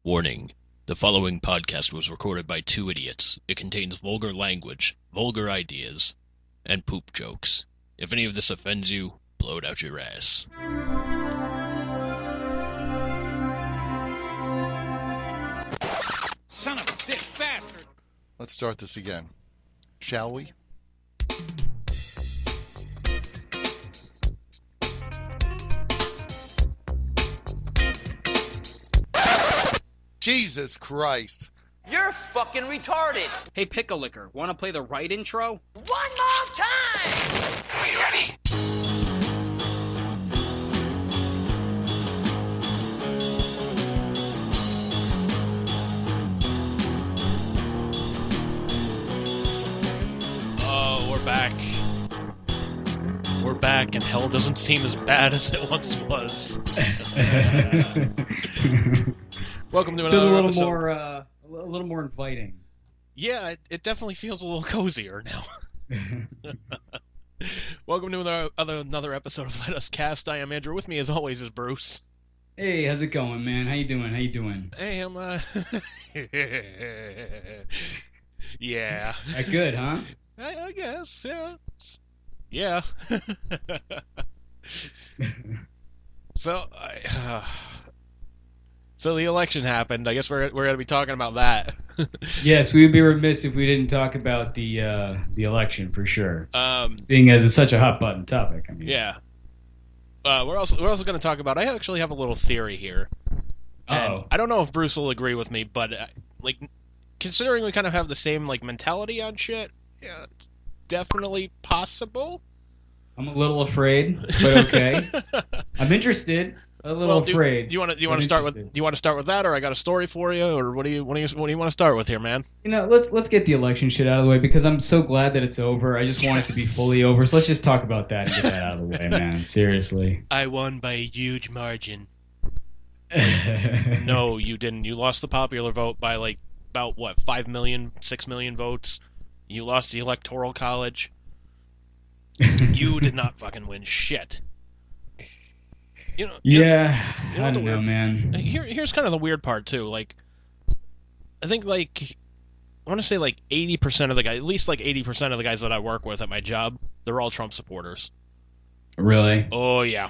Warning. The following podcast was recorded by two idiots. It contains vulgar language, vulgar ideas, and poop jokes. If any of this offends you, blow it out your ass. Son of a bitch bastard! Let's start this again. Shall we? Jesus Christ. You're fucking retarded. Hey, Pickle Licker, wanna play the right intro? One more time! Are you ready? Oh, we're back. We're back, and hell doesn't seem as bad as it once was. Welcome to Feels another a little episode. more, a little more inviting. Yeah, it definitely feels a little cozier now. Welcome to another episode of Let Us Cast. I am Andrew. With me, as always, is Bruce. Hey, how's it going, man? How you doing? Hey, I'm yeah. Good, huh? I guess, yeah. So, so the election happened. I guess we're going to be talking about that. Yes, we would be remiss if we didn't talk about the election for sure. Seeing as it's such a hot button topic. I mean, Yeah. We're also going to talk about. I actually have a little theory here. And I don't know if Bruce will agree with me, but like, considering we kind of have the same like mentality on shit, yeah, it's definitely possible. I'm a little afraid, but okay. I'm interested. A little afraid. Do you want to start with that, or I got a story for you, or what do you want to start with here, man? You know, let's get the election shit out of the way because I'm so glad that it's over. I just want it to be fully over. So let's just talk about that and get that out of the way, man. Seriously. I won by a huge margin. No, you didn't. You lost the popular vote by like about what 5 million, 6 million votes. You lost the electoral college. You did not fucking win shit. I don't know, man. Here's kind of the weird part too. Like, I think like I want to say like 80% of the guys, at least like 80% of the guys that I work with at my job, they're all Trump supporters. Really? Oh yeah,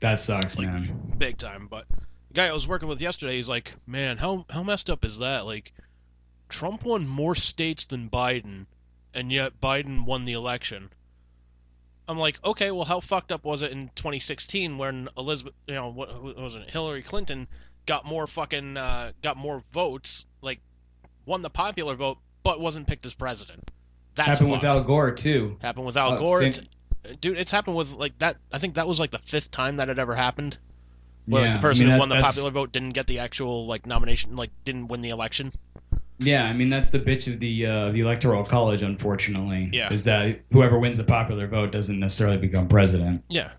That sucks, like, man. big time. But the guy I was working with yesterday, he's like, man, how messed up is that? Like, Trump won more states than Biden, and yet Biden won the election. I'm like, okay, well, how fucked up was it in 2016 when Elizabeth, what was it, Hillary Clinton got more votes, like, won the popular vote, but wasn't picked as president. That's Happened fucked. with Al Gore too. Happened with Al Gore. Same. Dude, it's happened with, like, that. I think that was, like, the 5th time that had ever happened. Where, Yeah, like, the person who won the that's- popular vote didn't get the actual, like, nomination, like, didn't win the election. Yeah, I mean that's the bitch of the electoral college, unfortunately. Yeah. Is that whoever wins the popular vote doesn't necessarily become president. Yeah.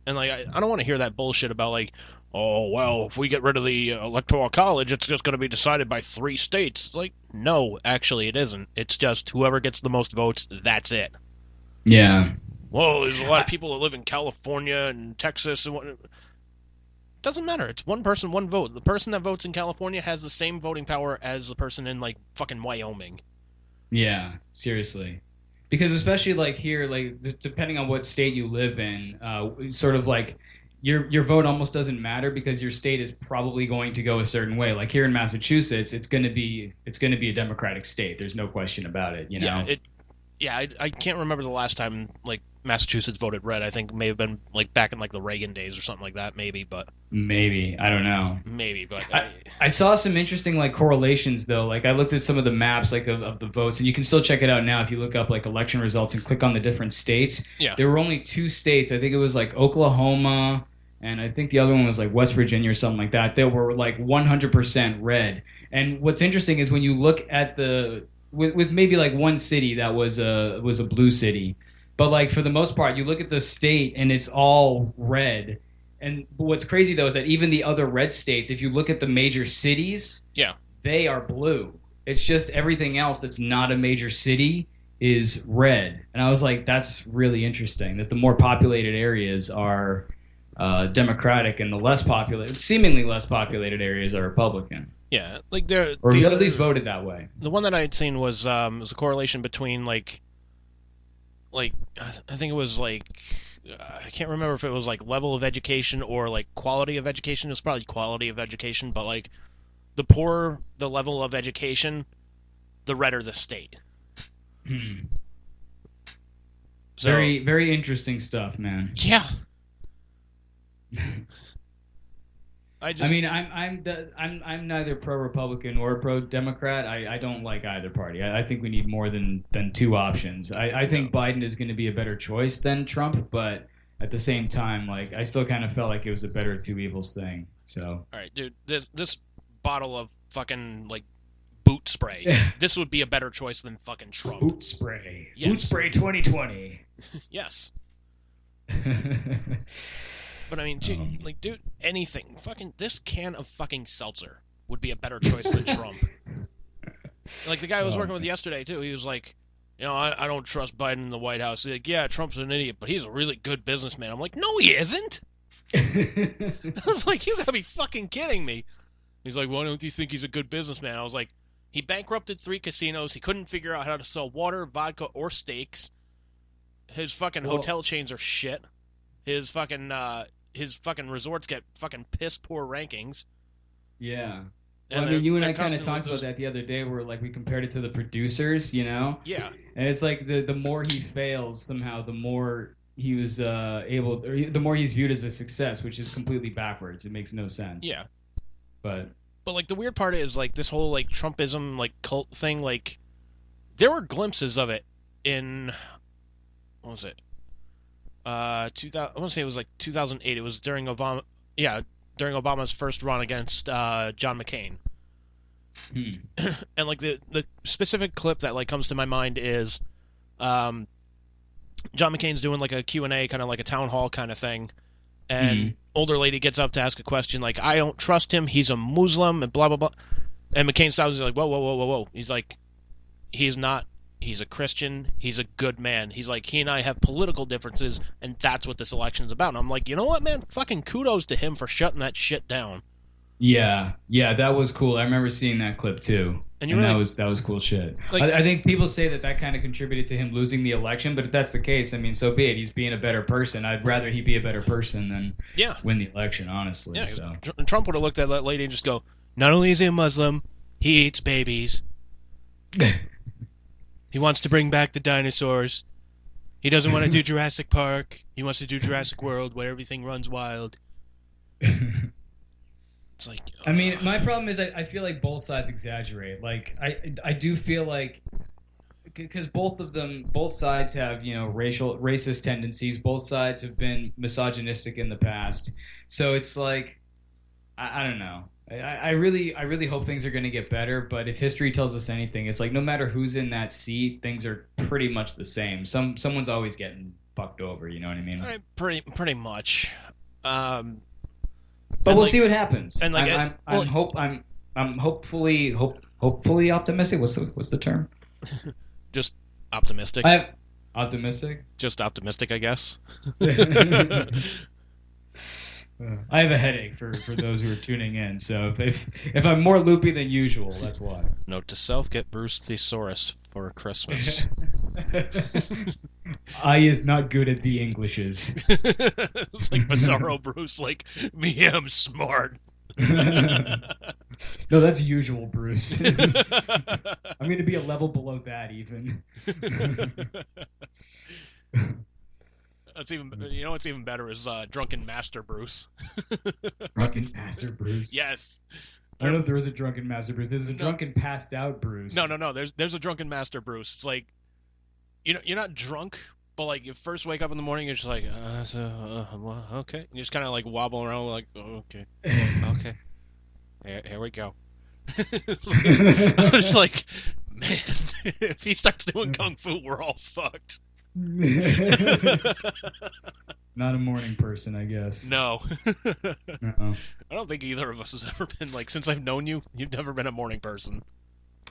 And, like, I don't want to hear that bullshit about, like, oh, well, if we get rid of the electoral college, it's just going to be decided by 3 states. It's like, no, actually it isn't. It's just whoever gets the most votes, that's it. Yeah. Well, there's a lot of people that live in California and Texas and what. Doesn't matter. It's one person, one vote. The person that votes in California has the same voting power as the person in, like, fucking Wyoming. Yeah. Seriously. Because especially like here, like depending on what state you live in, sort of like your vote almost doesn't matter because your state is probably going to go a certain way. Like here in Massachusetts, it's going to be a Democratic state. There's no question about it. You know. I can't remember the last time, like, Massachusetts voted red. I think it may have been, like, back in, like, the Reagan days or something like that, maybe, but... Maybe. I don't know. Maybe, but... I saw some interesting, like, correlations, though. Like, I looked at some of the maps, like, of the votes, and you can still check it out now if you look up, like, election results and click on the different states. Yeah. There were only 2 states. I think it was, like, Oklahoma, and I think the other one was, like, West Virginia or something like that. They were, like, 100% red. And what's interesting is when you look at the... With maybe like one city that was a blue city, but like for the most part, you look at the state and it's all red. And what's crazy though is that even the other red states, if you look at the major cities, Yeah. they are blue. It's just everything else that's not a major city is red. And I was like, that's really interesting. That the more populated areas are Democratic, and the less populated, seemingly less populated areas are Republican. Yeah, like they're Or at least voted that way. The one that I had seen was a correlation between like I think it was like I can't remember if it was like level of education or like quality of education. It was probably quality of education, but like the poorer the level of education, the redder the state. So, Very, very interesting stuff, man. yeah. I mean, I'm neither pro-Republican or pro-Democrat. I don't like either party. I think we need more than two options. I think Biden is going to be a better choice than Trump, but at the same time, like I still kind of felt like it was a better of two evils thing. So. All right, dude. This bottle of fucking like boot spray. This would be a better choice than fucking Trump. Boot spray. Yes. Boot spray 2020. Yes. But I mean, dude, anything. Fucking this can of fucking seltzer would be a better choice than Trump. Like the guy I was working with yesterday too. He was like, I don't trust Biden in the White House. He's like, yeah, Trump's an idiot, but he's a really good businessman. I'm like, no, he isn't. I was like, you gotta be fucking kidding me. He's like, why don't you think he's a good businessman? I was like, he bankrupted 3 casinos. He couldn't figure out how to sell water, vodka, or steaks. His fucking hotel chains are shit. His fucking resorts get fucking piss poor rankings. Yeah. And I mean, you and I kind of constantly talked about that the other day, where like we compared it to the producers, Yeah. And it's like the more he fails, somehow the more he was the more he's viewed as a success, which is completely backwards. It makes no sense. Yeah. But like the weird part is like this whole like Trumpism like cult thing. Like there were glimpses of it in what was it? 2000. I want to say it was like 2008. It was during Obama. Yeah, during Obama's first run against John McCain. And like the specific clip that like comes to my mind is John McCain's doing like a Q&A, kind of like a town hall kind of thing, and older lady gets up to ask a question like, I don't trust him, he's a Muslim, and blah blah blah. And McCain stops and he's like, whoa. He's like, he's not. He's a Christian. He's a good man. He's like, he and I have political differences, and that's what this election's about. And I'm like, you know what, man? Fucking kudos to him for shutting that shit down. Yeah, that was cool. I remember seeing that clip too, and that was cool shit. Like, I think people say that kind of contributed to him losing the election, but if that's the case, I mean, so be it. He's being a better person. I'd rather he be a better person than win the election, honestly. Yeah, so Trump would have looked at that lady and just go, not only is he a Muslim, he eats babies. He wants to bring back the dinosaurs. He doesn't want to do Jurassic Park. He wants to do Jurassic World, where everything runs wild. It's like, I mean, my problem is I feel like both sides exaggerate. Like I do feel like, because both sides have racist tendencies. Both sides have been misogynistic in the past. So it's like, I don't know. I really hope things are going to get better, but if history tells us anything, it's like no matter who's in that seat, things are pretty much the same. Someone's always getting fucked over, you know what I mean? Pretty much. But we'll see what happens. And like, I'm hopefully optimistic. What's the term? Just optimistic. Optimistic. Just optimistic, I guess. I have a headache for those who are tuning in, so if I'm more loopy than usual, that's why. Note to self: get Bruce Thesaurus for Christmas. I is not good at the Englishes. It's like Bizarro Bruce, like, me, I'm smart. No, that's usual Bruce. I'm going to be a level below that, even. That's even. You know what's even better is Drunken Master Bruce. Drunken Master Bruce? Yes. I don't know if there is a Drunken Master Bruce. There's a Drunken Passed Out Bruce. No. There's a Drunken Master Bruce. It's like, you're not drunk, but like you first wake up in the morning, you're just like, okay. You just kind of like wobble around, like, oh, okay. Here we go. I was like, man, if he starts doing kung fu, we're all fucked. Not a morning person, I guess. No. Uh-oh. I don't think either of us has ever been, like, since I've known you, you've never been a morning person.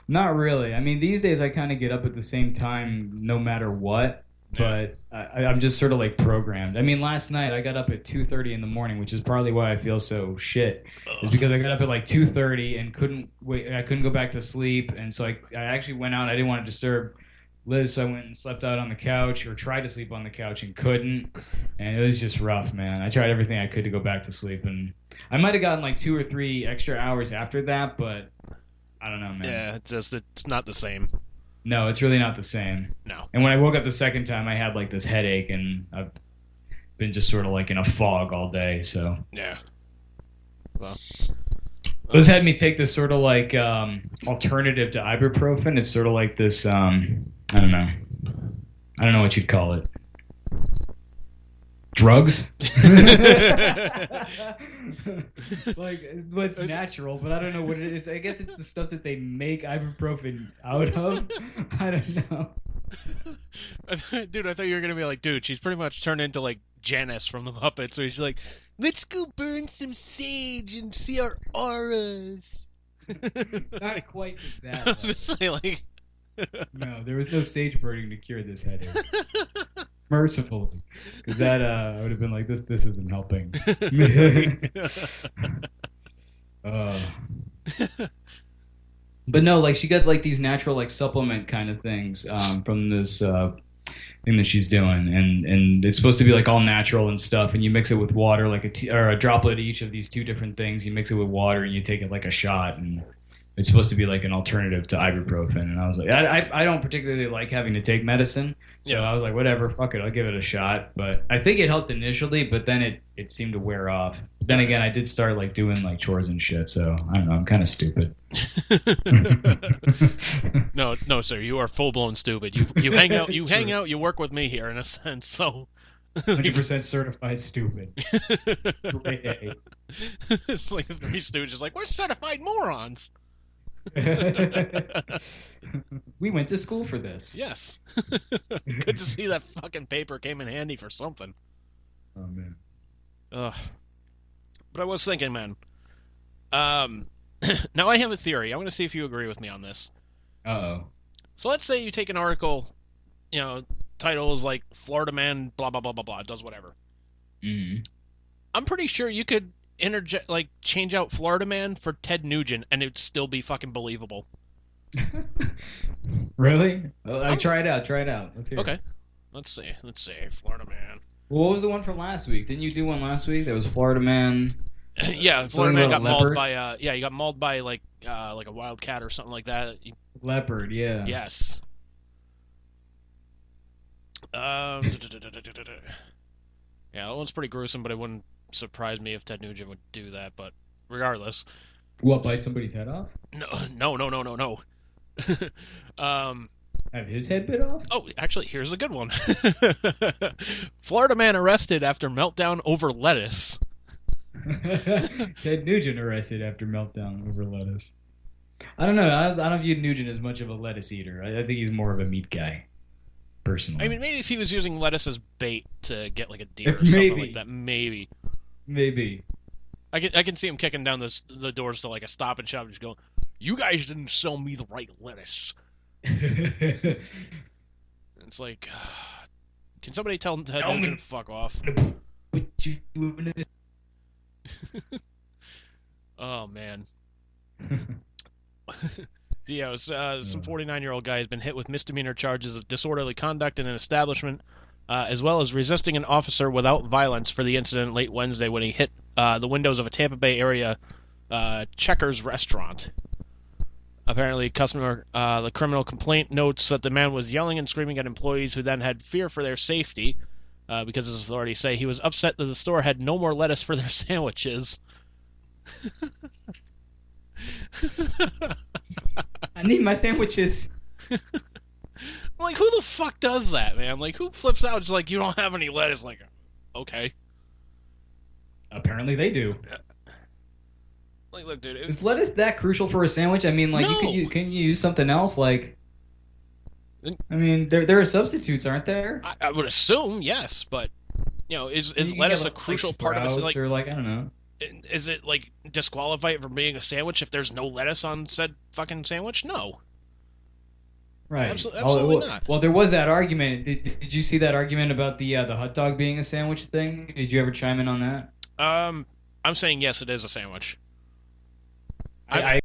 Not really. I mean, these days I kind of get up at the same time no matter what. but I'm just sort of like programmed. I mean, last night I got up at 2:30 in the morning, which is partly why I feel so shit. Is because I got up at like 2:30 and couldn't wait. I couldn't go back to sleep, and so I actually went out. I didn't want to disturb Liz, so I went and slept out on the couch, or tried to sleep on the couch and couldn't, and it was just rough, man. I tried everything I could to go back to sleep, and I might have gotten like 2 or 3 extra hours after that, but I don't know, man. Yeah, it's not the same. No, it's really not the same. No. And when I woke up the second time, I had like this headache, and I've been just sort of like in a fog all day. So Yeah. Well, this had me take this sort of like alternative to ibuprofen. It's sort of like this. I don't know what you'd call it. Drugs? Like, it's natural, but I don't know what it is. I guess it's the stuff that they make ibuprofen out of. I don't know. dude, I thought you were gonna be like, dude, she's pretty much turned into like Janice from the Muppets, so she's like, let's go burn some sage and see our auras. Not quite to that I was level. just saying, like, No, there was no sage burning to cure this headache. Mercifully, because that I would have been like, this isn't helping. But no, like she got like these natural like supplement kind of things from this thing that she's doing, and it's supposed to be like all natural and stuff, and you mix it with water, like or a droplet of each of these 2 different things. You mix it with water and you take it like a shot, and it's supposed to be like an alternative to ibuprofen. And I was like, I don't particularly like having to take medicine. So Yeah. I was like, whatever, fuck it, I'll give it a shot. But I think it helped initially, but then it seemed to wear off. But then again, I did start like doing like chores and shit. So I don't know, I'm kind of stupid. No, sir, you are full blown stupid. You hang out, you work with me here in a sense. So 100% certified stupid. Grade A. it's like the Three Stooges, like, we're certified morons. We went to school for this. Yes. Good to see that fucking paper came in handy for something. Oh man. Ugh. But I was thinking, man. Now I have a theory. I want to see if you agree with me on this. Uh-oh. So let's say you take an article, title is like Florida man, blah blah blah blah blah, does whatever. Mm-hmm. I'm pretty sure you could change out Florida man for Ted Nugent, and it'd still be fucking believable. Really? Well, try it out. Let's hear it. Okay. Let's see. Florida man. Well, what was the one from last week? Didn't you do one last week? That was Florida man. Yeah, Something Florida man about got a mauled leopard? by he got mauled by like a wild cat or something like that. Leopard, yeah. Yes. Yeah, that one's pretty gruesome, but it wouldn't surprise me if Ted Nugent would do that. But regardless, What, bite somebody's head off? no. Have his head bit off? Oh, actually, here's a good one. Florida man arrested after meltdown over lettuce. Ted Nugent arrested after meltdown over lettuce. I don't know. I don't view Nugent as much of a lettuce eater. I think he's more of a meat guy, personally. I mean, maybe if he was using lettuce as bait to get like a deer or something like that, maybe. Maybe. I can see him kicking down the doors to like a Stop and Shop and just going, "You guys didn't sell me the right lettuce." It's like, can somebody tell Ted Nugent to fuck off? Oh man. Yeah, it was, some 49-year-old guy has been hit with misdemeanor charges of disorderly conduct in an establishment, as well as resisting an officer without violence for the incident late Wednesday when he hit the windows of a Tampa Bay area Checkers restaurant. Apparently, the criminal complaint notes that the man was yelling and screaming at employees who then had fear for their safety, because his authorities say he was upset that the store had no more lettuce for their sandwiches. I need my sandwiches. I'm like, who the fuck does that, man? Like, who flips out just like, you don't have any lettuce? Like, okay. Apparently they do. Like, look, dude. Is lettuce that crucial for a sandwich? I mean, like, No. can you use something else? Like, I mean, there are substitutes, aren't there? I would assume, yes, but, is You can lettuce get, a crucial part of it? Sprouts Like, or like, I don't know. is it, like, disqualified from being a sandwich if there's no lettuce on said fucking sandwich? No. Right. Absolutely well, not. Well, there was that argument. Did you see that argument about the hot dog being a sandwich thing? Did you ever chime in on that? I'm saying yes, it is a sandwich. I